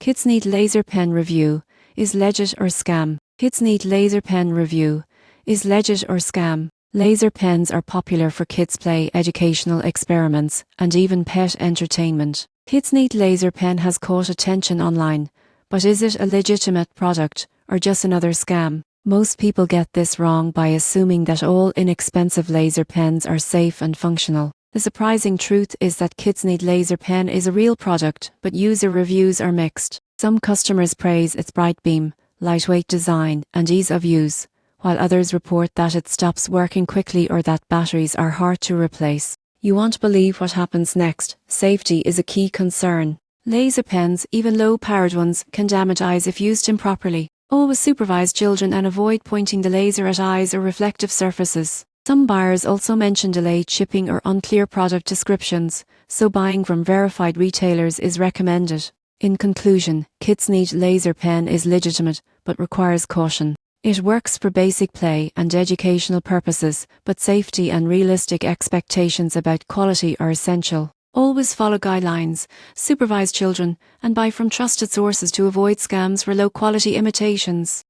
Kidsneed laser pen review. Is legit or scam? Kidsneed laser pen review. Is legit or scam? Laser pens are popular for kids' play, educational experiments, and even pet entertainment. Kidsneed laser pen has caught attention online, but is it a legitimate product, or just another scam? Most people get this wrong by assuming that all inexpensive laser pens are safe and functional. The surprising truth is that Kidsneed laser pen is a real product, but user reviews are mixed. Some customers praise its bright beam, lightweight design, and ease of use, while others report that it stops working quickly or that batteries are hard to replace. You won't believe what happens next. Safety is a key concern. Laser pens, even low-powered ones, can damage eyes if used improperly. Always supervise children and avoid pointing the laser at eyes or reflective surfaces. Some buyers also mention delayed shipping or unclear product descriptions, so buying from verified retailers is recommended. In conclusion, Kidsneed laser pen is legitimate, but requires caution. It works for basic play and educational purposes, but safety and realistic expectations about quality are essential. Always follow guidelines, supervise children, and buy from trusted sources to avoid scams or low-quality imitations.